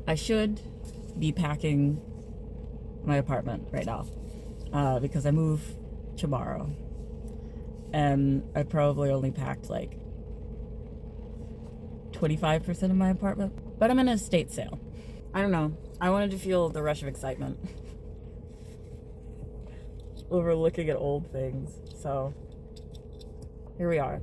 I should be packing my apartment right now because I move tomorrow. And I probably only packed like 25% of my apartment. But I'm in an estate sale. I don't know. I wanted to feel the rush of excitement over looking at old things. So here we are.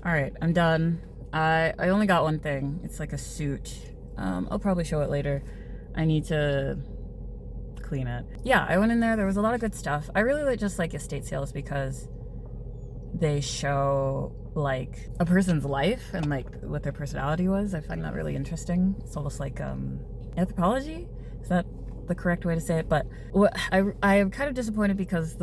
All right, I'm done. I only got one thing. It's like a suit. I'll probably show it later. I need to clean it. Yeah, I went in there. There was a lot of good stuff. I really just like estate sales because they show like a person's life and like what their personality was. I find that really interesting. It's almost like anthropology. Is that the correct way to say it? But what I am kind of disappointed because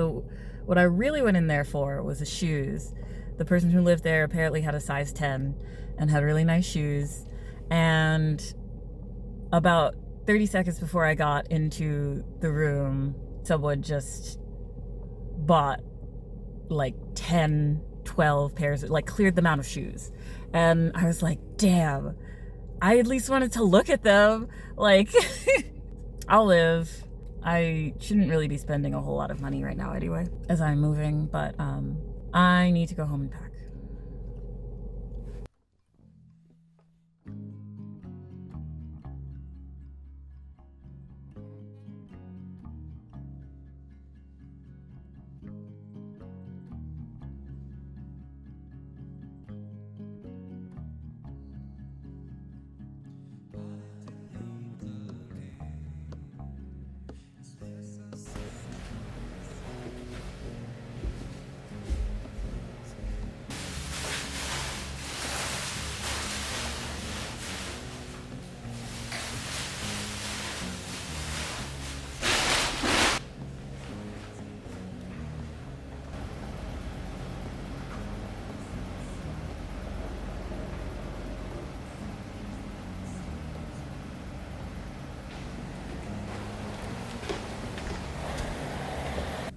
what I really went in there for was the shoes. The person who lived there apparently had a size 10 and had really nice shoes. And about 30 seconds before I got into the room, someone just bought like 10, 12 pairs, like cleared them out of shoes. And I was like, damn, I at least wanted to look at them. Like, I'll live. I shouldn't really be spending a whole lot of money right now anyway, as I'm moving, but I need to go home and pack.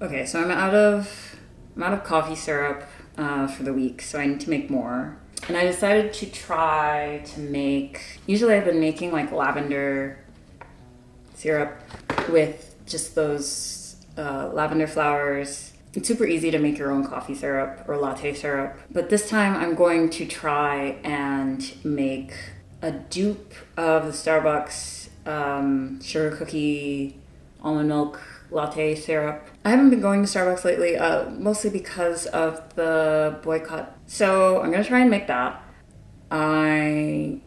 Okay, so I'm out of coffee syrup for the week, so I need to make more. And I decided to try to make. Usually, I've been making like lavender syrup with just those lavender flowers. It's super easy to make your own coffee syrup or latte syrup, but this time I'm going to try and make a dupe of the Starbucks sugar cookie almond milk latte syrup. I haven't been going to Starbucks lately, mostly because of the boycott. So I'm gonna try and make that. I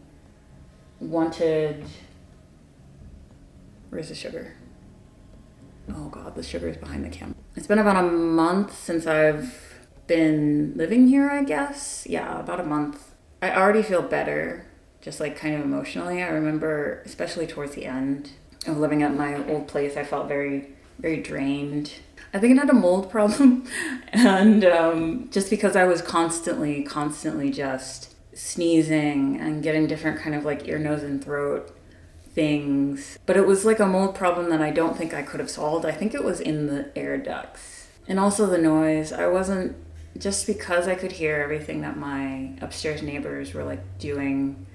wanted. Where's the sugar? Oh god, the sugar is behind the camera. It's been about a month since I've been living here, I guess. Yeah, about a month. I already feel better, just like kind of emotionally. I remember, especially towards the end of living at my old place, I felt very, very drained. I think it had a mold problem, and just because I was constantly just sneezing and getting different kind of like ear, nose, and throat things. But it was like a mold problem that I don't think I could have solved. I think it was in the air ducts. And also the noise. I wasn't, just because I could hear everything that my upstairs neighbors were like doing.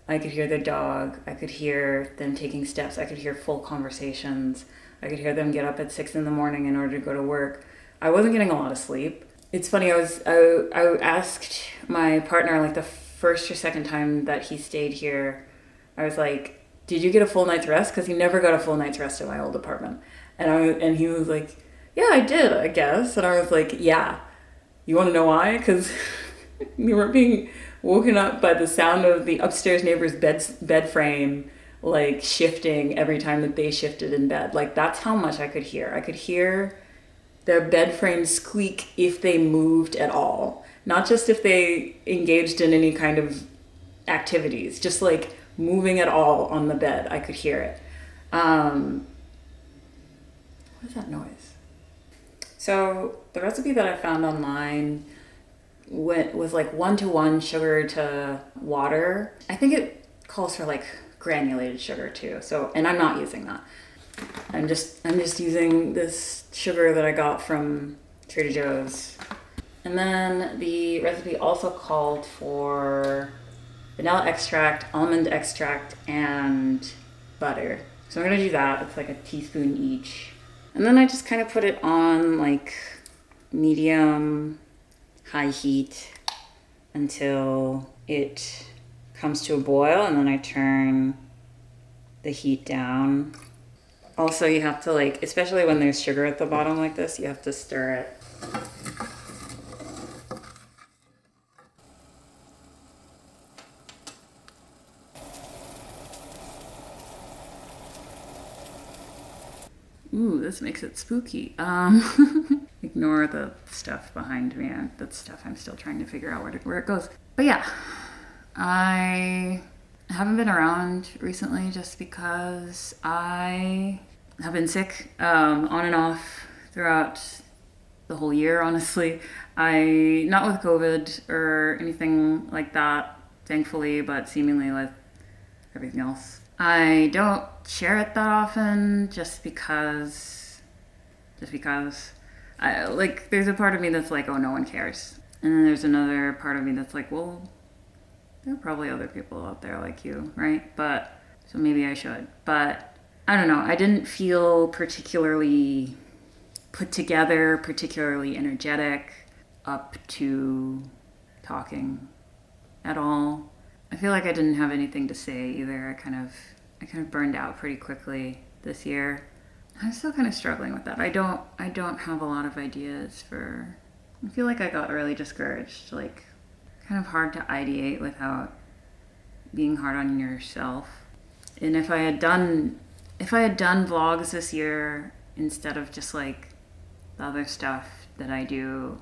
I could hear their dog. I could hear them taking steps. I could hear full conversations. I could hear them get up at 6 a.m. in order to go to work. I wasn't getting a lot of sleep. It's funny, I asked my partner like the first or second time that he stayed here, I was like, did you get a full night's rest? Because he never got a full night's rest in my old apartment. And he was like, yeah, I did, I guess. And I was like, yeah. You want to know why? Because we weren't being woken up by the sound of the upstairs neighbor's bed frame like shifting every time that they shifted in bed. Like that's how much I could hear. I could hear their bed frame squeak if they moved at all. Not just if they engaged in any kind of activities, just like moving at all on the bed. I could hear it. What is that noise? So the recipe that I found online was like 1-to-1 sugar to water. I think it calls for like granulated sugar too. So, and I'm not using that. I'm just using this sugar that I got from Trader Joe's. And then the recipe also called for vanilla extract, almond extract, and butter. So I'm gonna do that. It's like a teaspoon each. And then I just kind of put it on like medium, high heat until it comes to a boil, and then I turn the heat down. Also, you have to like, especially when there's sugar at the bottom like this, you have to stir it. Ooh, this makes it spooky. Ignore the stuff behind me. That stuff I'm still trying to figure out where it goes. But yeah, I haven't been around recently just because I have been sick on and off throughout the whole year, honestly. Not with COVID or anything like that, thankfully, but seemingly with everything else. I don't share it that often just because there's a part of me that's like, oh, no one cares. And then there's another part of me that's like, well, there are probably other people out there like you, right? But, so maybe I should. But, I don't know. I didn't feel particularly put together, particularly energetic up to talking at all. I feel like I didn't have anything to say either. I kind of burned out pretty quickly this year. I'm still kind of struggling with that. I don't have a lot of ideas for. I feel like I got really discouraged. Like, kind of hard to ideate without being hard on yourself. And if I had done vlogs this year instead of just like the other stuff that I do,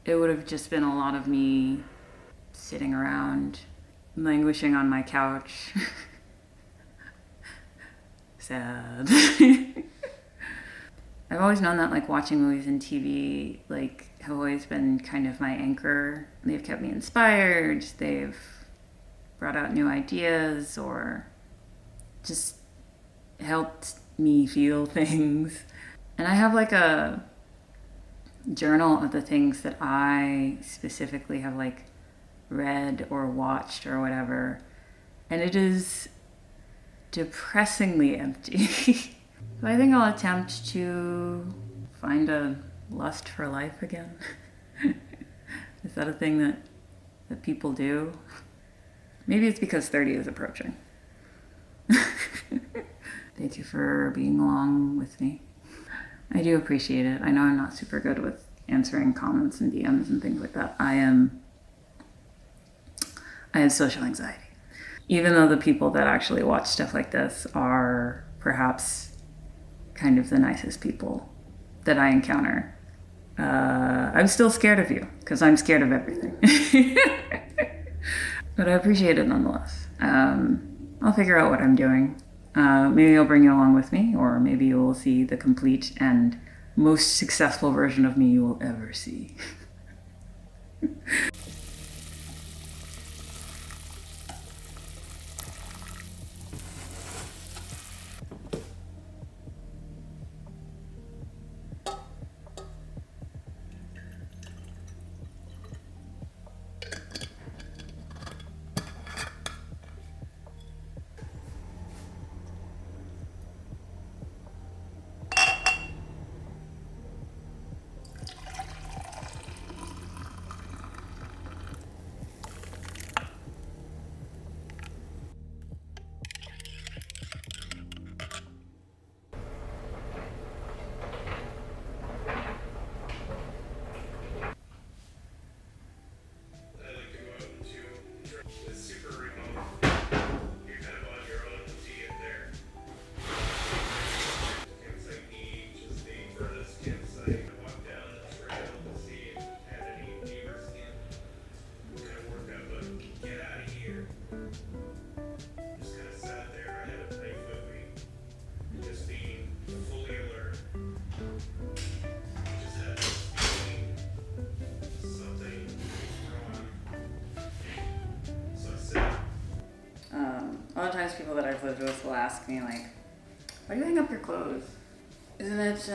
it would have just been a lot of me sitting around, languishing on my couch. Sad. I've always known that like watching movies and TV like have always been kind of my anchor. They've kept me inspired. They've brought out new ideas or just helped me feel things. And I have like a journal of the things that I specifically have like read or watched or whatever. And it is depressingly empty. So I think I'll attempt to find a lust for life again. Is that a thing that people do? Maybe it's because 30 is approaching. Thank you for being along with me. I do appreciate it. I know I'm not super good with answering comments and DMs and things like that. I have social anxiety. Even though the people that actually watch stuff like this are perhaps kind of the nicest people that I encounter, I'm still scared of you because I'm scared of everything. But I appreciate it nonetheless. I'll figure out what I'm doing. Maybe I'll bring you along with me, or maybe you will see the complete and most successful version of me you will ever see. Sometimes people that I've lived with will ask me like, why do you hang up your clothes? Isn't it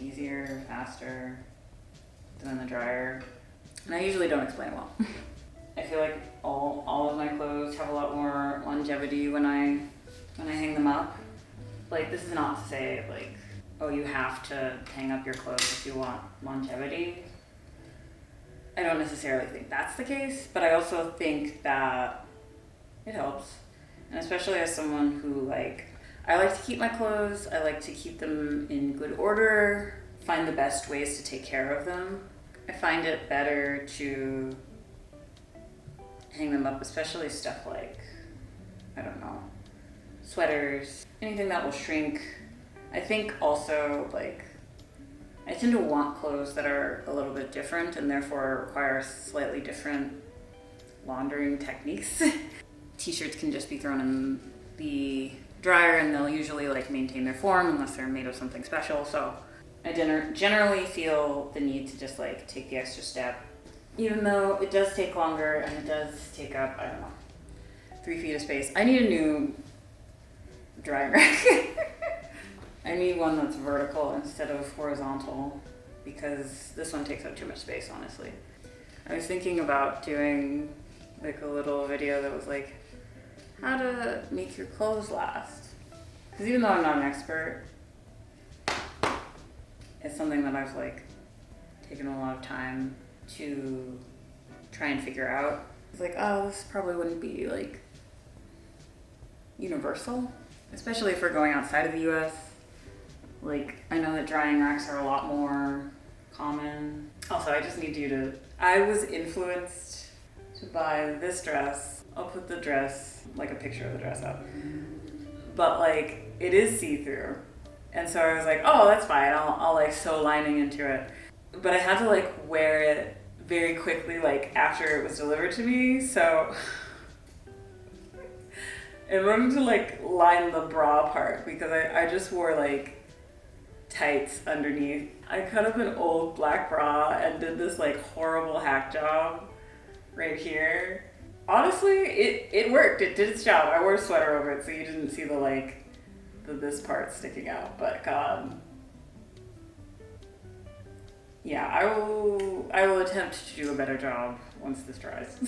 easier, faster than in the dryer? And I usually don't explain well. I feel like all of my clothes have a lot more longevity when I hang them up. Like, this is not to say like, oh, you have to hang up your clothes if you want longevity. I don't necessarily think that's the case, but I also think that it helps. And especially as someone who like, I like to keep my clothes, I like to keep them in good order, find the best ways to take care of them. I find it better to hang them up, especially stuff like, I don't know, sweaters, anything that will shrink. I think also like, I tend to want clothes that are a little bit different and therefore require slightly different laundering techniques. T-shirts can just be thrown in the dryer and they'll usually like maintain their form unless they're made of something special. So I generally feel the need to just like take the extra step, even though it does take longer and it does take up, I don't know, 3 feet of space. I need a new drying rack. I need one that's vertical instead of horizontal because this one takes up too much space, honestly. I was thinking about doing like a little video that was like, how to make your clothes last. Because even though I'm not an expert, it's something that I've like taken a lot of time to try and figure out. It's like, oh, this probably wouldn't be like universal, especially if we're going outside of the US. Like, I know that drying racks are a lot more common. Also, I just need you to, I was influenced to buy this dress. I'll put the dress, like a picture of the dress up. But like, it is see-through. And so I was like, oh, that's fine. I'll like sew lining into it. But I had to like wear it very quickly, like after it was delivered to me. So in order to like line the bra part, because I just wore like tights underneath. I cut up an old black bra and did this like horrible hack job right here. Honestly, it worked. It did its job. I wore a sweater over it, so you didn't see the like this part sticking out. But yeah, I will attempt to do a better job once this dries.